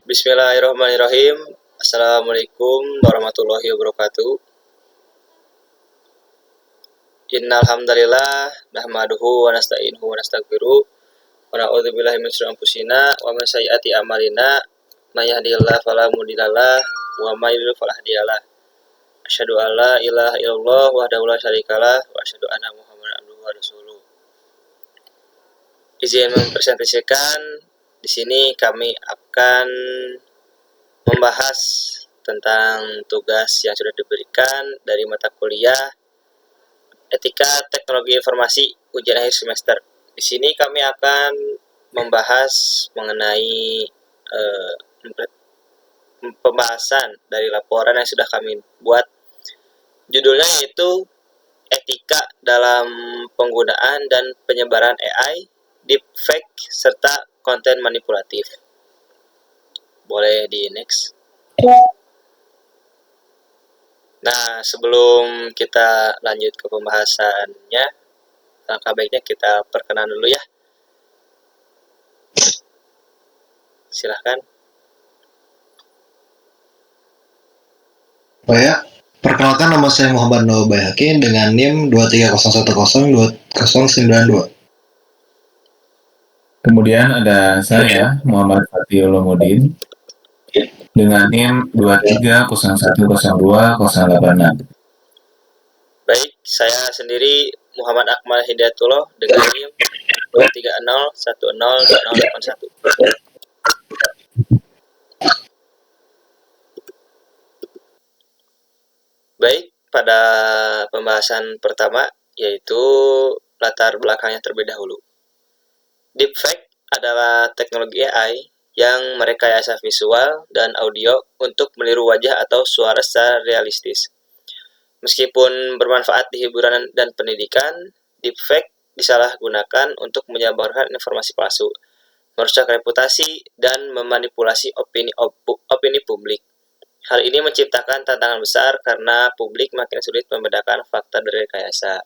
Bismillahirrahmanirrahim. Assalamualaikum warahmatullahi wabarakatuh. Innal hamdalillah nahmaduhu wa nasta'inuhu wa nastaghfiruh wa na'udzubillahi min syururi anfusina wa min sayyiati a'malina may yahdihillahu fala mudhillalah wa may yudhlil fala hadiyalah. Asyhadu an la ilaha illallah wahdahu la syarikalah wa asyhadu anna Muhammadan abduhu wa rasuluh. Izin mempresentasikan di sini kami akan membahas tentang tugas yang sudah diberikan dari mata kuliah Etika Teknologi Informasi ujian akhir semester. Di sini kami akan membahas mengenai pembahasan dari laporan yang sudah kami buat. Judulnya yaitu Etika dalam Penggunaan dan Penyebaran AI, Deepfake, serta Konten Manipulatif. Boleh di next. Nah, sebelum kita lanjut ke pembahasannya, langkah baiknya kita perkenalan dulu ya. Silahkan. Perkenalkan, nama saya Muhammad Noah Bayhaqi dengan NIM 230102092. Kemudian ada saya Muhammad Fatihul Ulumuddin dengan NIM 230102086. Baik, saya sendiri Muhammad Akmal Hidayatullah dengan NIM 230102081. Baik, pada pembahasan pertama yaitu latar belakangnya terlebih dahulu. Deepfake adalah teknologi AI yang merekayasa visual dan audio untuk meniru wajah atau suara secara realistis. Meskipun bermanfaat di hiburan dan pendidikan, deepfake disalahgunakan untuk menyebarkan informasi palsu, merusak reputasi, dan memanipulasi opini publik. Hal ini menciptakan tantangan besar karena publik makin sulit membedakan fakta dari rekayasa.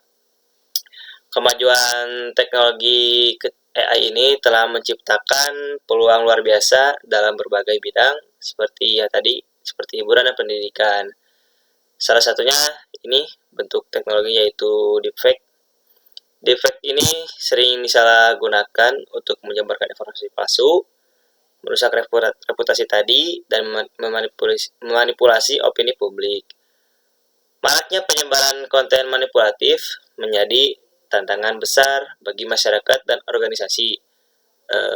Kemajuan teknologi AI ini telah menciptakan peluang luar biasa dalam berbagai bidang seperti hiburan dan pendidikan. Salah satunya ini bentuk teknologi yaitu deepfake. Deepfake ini sering disalahgunakan untuk menyebarkan informasi palsu, merusak reputasi tadi, dan memanipulasi opini publik. Maraknya penyebaran konten manipulatif menjadi tantangan besar bagi masyarakat dan organisasi.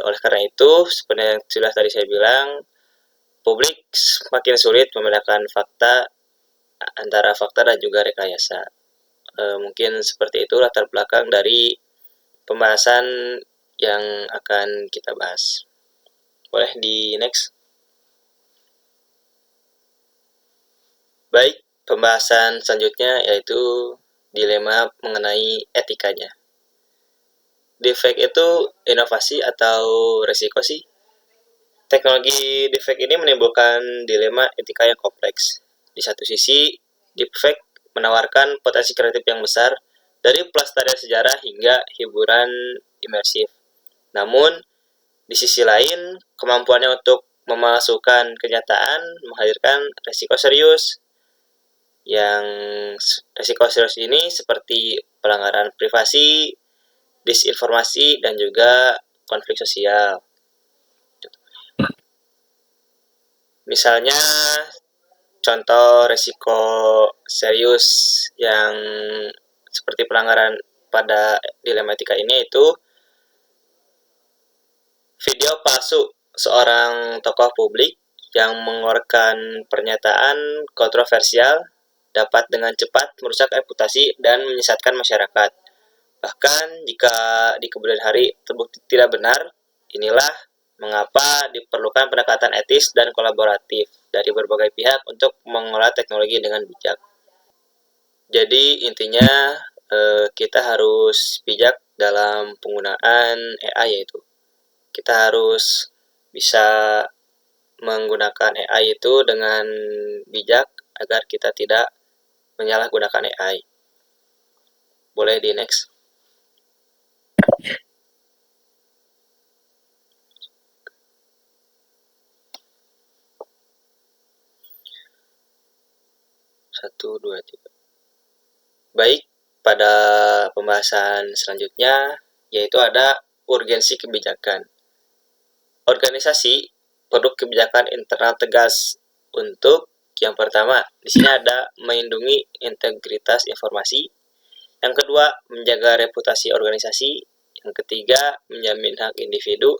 Oleh karena itu, seperti yang sudah tadi saya bilang, publik makin sulit membedakan fakta antara fakta dan juga rekayasa. Mungkin seperti itu latar belakang dari pembahasan yang akan kita bahas. Boleh di next. Baik, pembahasan selanjutnya yaitu dilema mengenai etikanya. Deepfake itu inovasi atau resiko sih? Teknologi deepfake ini menimbulkan dilema etika yang kompleks. Di satu sisi, deepfake menawarkan potensi kreatif yang besar dari pelestarian sejarah hingga hiburan imersif. Namun, di sisi lain, kemampuannya untuk memalsukan kenyataan menghadirkan resiko serius. Yang resiko serius ini seperti pelanggaran privasi, disinformasi, dan juga konflik sosial. Misalnya, contoh resiko serius yang seperti pelanggaran pada dilema etika ini itu video palsu seorang tokoh publik yang mengeluarkan pernyataan kontroversial dapat dengan cepat merusak reputasi dan menyesatkan masyarakat. Bahkan jika di kemudian hari terbukti tidak benar, inilah mengapa diperlukan pendekatan etis dan kolaboratif dari berbagai pihak untuk mengelola teknologi dengan bijak. Jadi intinya kita harus bijak dalam penggunaan AI, yaitu kita harus bisa menggunakan AI itu dengan bijak agar kita tidak menyalahgunakan AI. Boleh di next. 1, 2, 3. Baik, pada pembahasan selanjutnya yaitu ada urgensi kebijakan. Organisasi perlu kebijakan internal tegas untuk yang pertama, di sini ada melindungi integritas informasi. Yang kedua, menjaga reputasi organisasi. Yang ketiga, menjamin hak individu.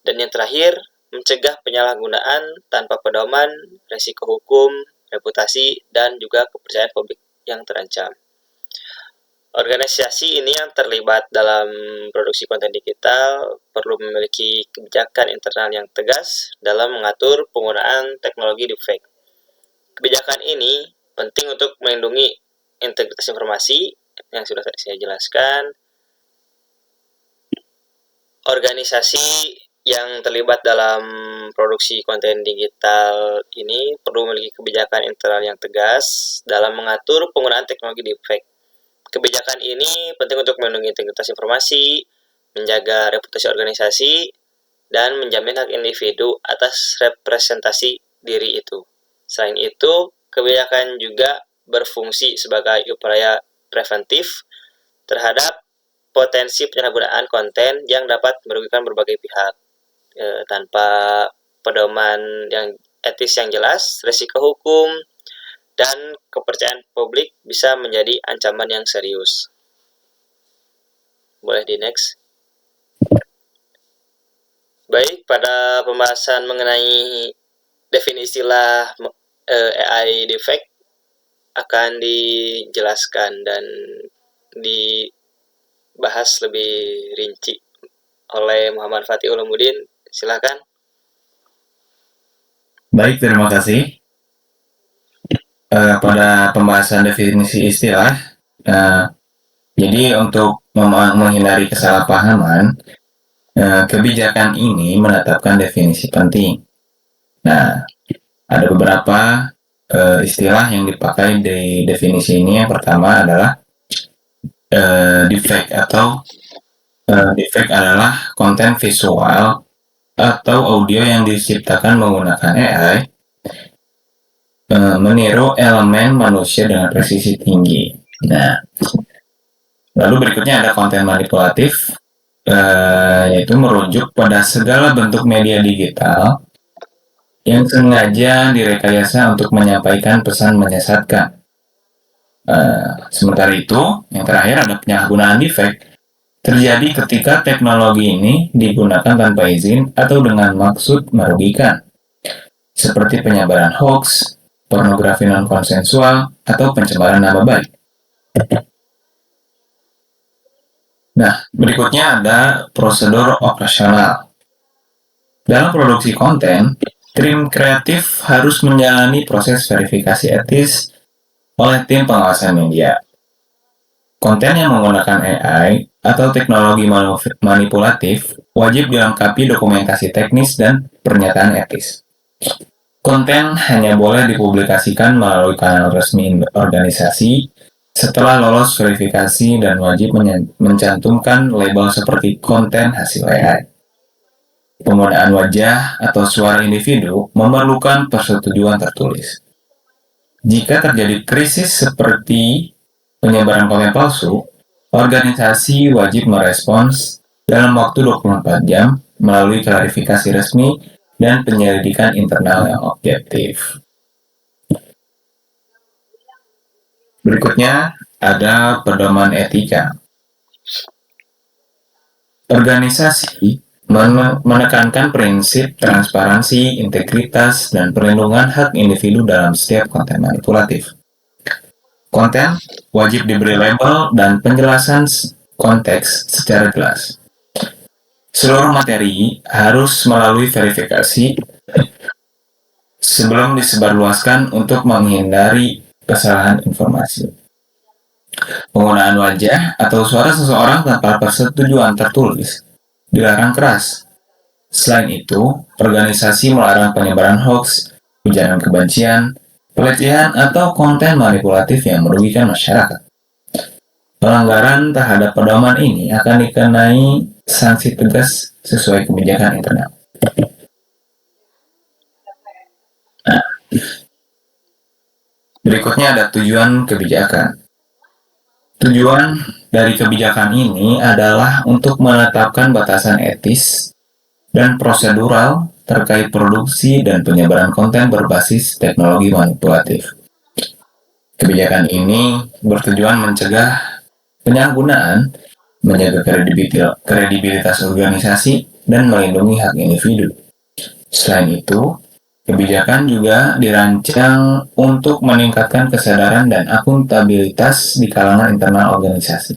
Dan yang terakhir, mencegah penyalahgunaan tanpa pedoman, resiko hukum, reputasi, dan juga kepercayaan publik yang terancam. Organisasi ini yang terlibat dalam produksi konten digital perlu memiliki kebijakan internal yang tegas dalam mengatur penggunaan teknologi deepfake. Kebijakan ini penting untuk melindungi integritas informasi yang sudah tadi saya jelaskan. Organisasi yang terlibat dalam produksi konten digital ini perlu memiliki kebijakan internal yang tegas dalam mengatur penggunaan teknologi deepfake. Kebijakan ini penting untuk melindungi integritas informasi, menjaga reputasi organisasi, dan menjamin hak individu atas representasi diri itu. Selain itu, kebijakan juga berfungsi sebagai upaya preventif terhadap potensi penyalahgunaan konten yang dapat merugikan berbagai pihak. Tanpa pedoman yang etis yang jelas, risiko hukum dan kepercayaan publik bisa menjadi ancaman yang serius. Boleh di next. Baik, pada pembahasan mengenai definisi istilah AI deepfake akan dijelaskan dan dibahas lebih rinci oleh Muhammad Fatih Ulumuddin. Silakan. Baik, terima kasih. Pada pembahasan definisi istilah, jadi untuk menghindari kesalahpahaman, kebijakan ini menetapkan definisi penting. Nah, ada beberapa istilah yang dipakai di definisi ini. Yang pertama adalah deepfake atau deepfake adalah konten visual atau audio yang diciptakan menggunakan AI meniru elemen manusia dengan presisi tinggi. Nah, lalu berikutnya ada konten manipulatif, yaitu merujuk pada segala bentuk media digital yang sengaja direkayasa untuk menyampaikan pesan menyesatkan. Sementara itu, yang terakhir ada penyalahgunaan deepfake terjadi ketika teknologi ini digunakan tanpa izin atau dengan maksud merugikan, seperti penyebaran hoax, pornografi non-konsensual, atau pencemaran nama baik. Nah, berikutnya ada prosedur operasional. Dalam produksi konten, tim kreatif harus menjalani proses verifikasi etis oleh tim pengawasan media. Konten yang menggunakan AI atau teknologi manipulatif wajib dilengkapi dokumentasi teknis dan pernyataan etis. Konten hanya boleh dipublikasikan melalui kanal resmi organisasi setelah lolos verifikasi dan wajib mencantumkan label seperti konten hasil AI. Penggunaan wajah atau suara individu memerlukan persetujuan tertulis. Jika terjadi krisis seperti penyebaran konten palsu, organisasi wajib merespons dalam waktu 24 jam melalui klarifikasi resmi dan penyelidikan internal yang objektif. Berikutnya ada pedoman etika. Organisasi menekankan prinsip transparansi, integritas, dan perlindungan hak individu dalam setiap konten manipulatif. Konten wajib diberi label dan penjelasan konteks secara jelas. Seluruh materi harus melalui verifikasi sebelum disebarluaskan untuk menghindari kesalahan informasi. Penggunaan wajah atau suara seseorang tanpa persetujuan tertulis dilarang keras. Selain itu, organisasi melarang penyebaran hoax, ujaran kebencian, pelecehan, atau konten manipulatif yang merugikan masyarakat. Pelanggaran terhadap pedoman ini akan dikenai sanksi tegas sesuai kebijakan internal. Nah, Berikutnya ada tujuan kebijakan. Tujuan dari kebijakan ini adalah untuk menetapkan batasan etis dan prosedural terkait produksi dan penyebaran konten berbasis teknologi manipulatif. Kebijakan ini bertujuan mencegah penyalahgunaan, menjaga kredibilitas organisasi, dan melindungi hak individu. Selain itu, kebijakan juga dirancang untuk meningkatkan kesadaran dan akuntabilitas di kalangan internal organisasi.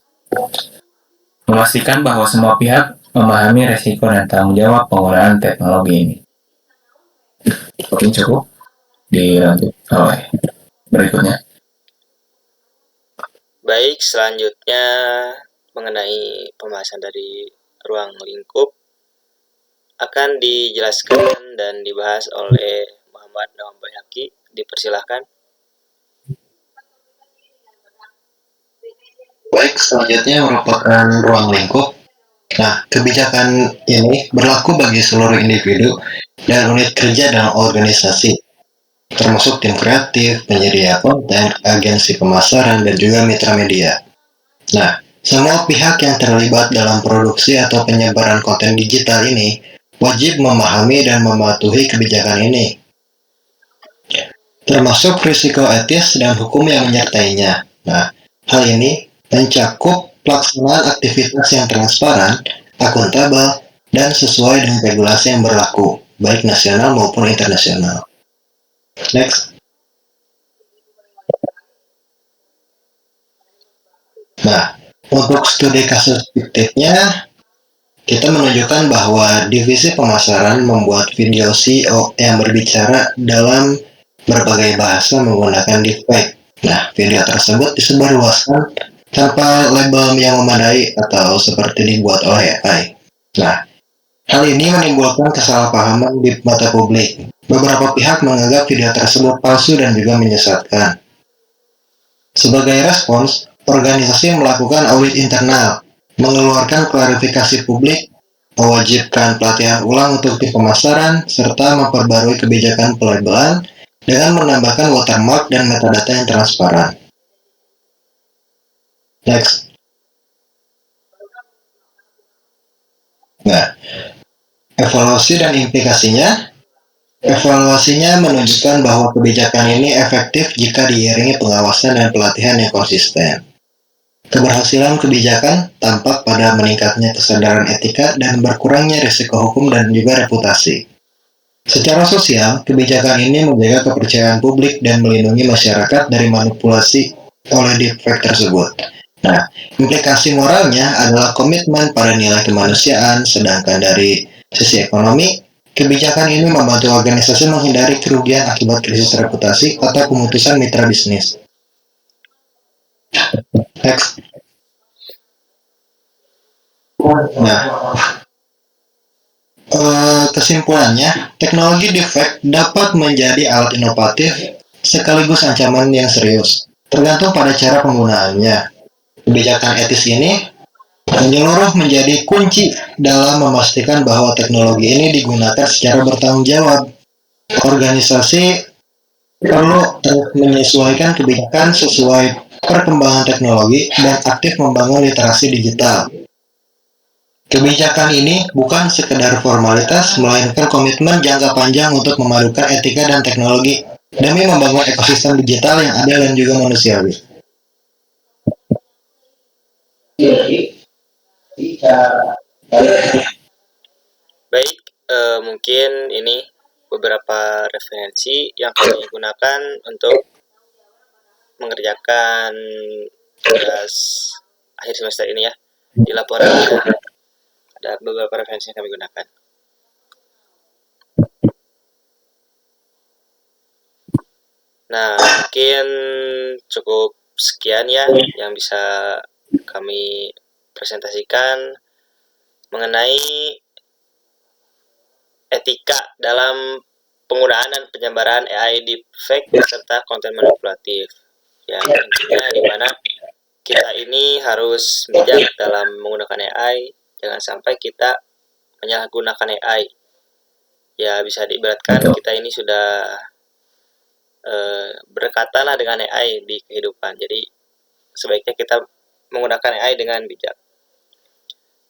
Memastikan bahwa semua pihak memahami resiko dan tanggung jawab penggunaan teknologi ini. Oke, cukup. Dilanjut oleh berikutnya. Baik, selanjutnya mengenai pembahasan dari ruang lingkup akan dijelaskan dan dibahas oleh Muhammad Nawam Bayhaqi. Dipersilahkan. Baik, selanjutnya merupakan ruang lingkup. Nah, kebijakan ini berlaku bagi seluruh individu dan unit kerja dalam organisasi, termasuk tim kreatif, penyedia konten, agensi pemasaran, dan juga mitra media. Nah, semua pihak yang terlibat dalam produksi atau penyebaran konten digital ini wajib memahami dan mematuhi kebijakan ini, termasuk risiko etis dan hukum yang menyertainya. Nah, hal ini mencakup pelaksanaan aktivitas yang transparan, akuntabel, dan sesuai dengan regulasi yang berlaku, baik nasional maupun internasional. Next. Nah, untuk studi kasus fiktifnya, kita menunjukkan bahwa divisi pemasaran membuat video CEO yang berbicara dalam berbagai bahasa menggunakan deepfake. Nah, video tersebut disebarluaskan tanpa label yang memadai atau seperti dibuat oleh AI. Nah, hal ini menimbulkan kesalahpahaman di mata publik. Beberapa pihak menganggap video tersebut palsu dan juga menyesatkan. Sebagai respons, organisasi melakukan audit internal, mengeluarkan klarifikasi publik, mewajibkan pelatihan ulang untuk tim pemasaran, serta memperbarui kebijakan pelabelan dengan menambahkan watermark dan metadata yang transparan. Next. Nah, evaluasi dan implikasinya. Evaluasinya menunjukkan bahwa kebijakan ini efektif jika diiringi pengawasan dan pelatihan yang konsisten. Keberhasilan kebijakan tampak pada meningkatnya kesadaran etika dan berkurangnya risiko hukum dan juga reputasi. Secara sosial, kebijakan ini menjaga kepercayaan publik dan melindungi masyarakat dari manipulasi oleh deepfake tersebut. Nah, implikasi moralnya adalah komitmen pada nilai kemanusiaan, sedangkan dari sisi ekonomi, kebijakan ini membantu organisasi menghindari kerugian akibat krisis reputasi atau pemutusan mitra bisnis. Next. Nah, kesimpulannya, teknologi deepfake dapat menjadi alat inovatif sekaligus ancaman yang serius, tergantung pada cara penggunaannya. Kebijakan etis ini menyeluruh menjadi kunci dalam memastikan bahwa teknologi ini digunakan secara bertanggung jawab. Organisasi perlu menyesuaikan kebijakan sesuai perkembangan teknologi dan aktif membangun literasi digital. Kebijakan ini bukan sekedar formalitas, melainkan komitmen jangka panjang untuk memadukan etika dan teknologi demi membangun ekosistem digital yang adil dan juga manusiawi. Baik, mungkin ini beberapa referensi yang kami gunakan untuk mengerjakan tugas akhir semester ini ya. Di laporan ada beberapa referensi yang kami gunakan. Nah, mungkin cukup sekian ya yang bisa kami presentasikan mengenai etika dalam penggunaan dan penyebaran AI deepfake serta konten manipulatif. Yang intinya di mana kita ini harus bijak dalam menggunakan AI, jangan sampai kita menyalahgunakan AI. Ya bisa diibaratkan kita ini sudah berkatalah dengan AI di kehidupan. Jadi sebaiknya kita menggunakan AI dengan bijak.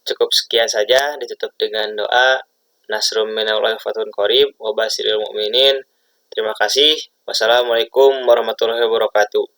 Cukup sekian saja, ditutup dengan doa. Nasrum minallahi wa fatun qarib wa basyiril mu'minin. Terima kasih. Wassalamualaikum warahmatullahi wabarakatuh.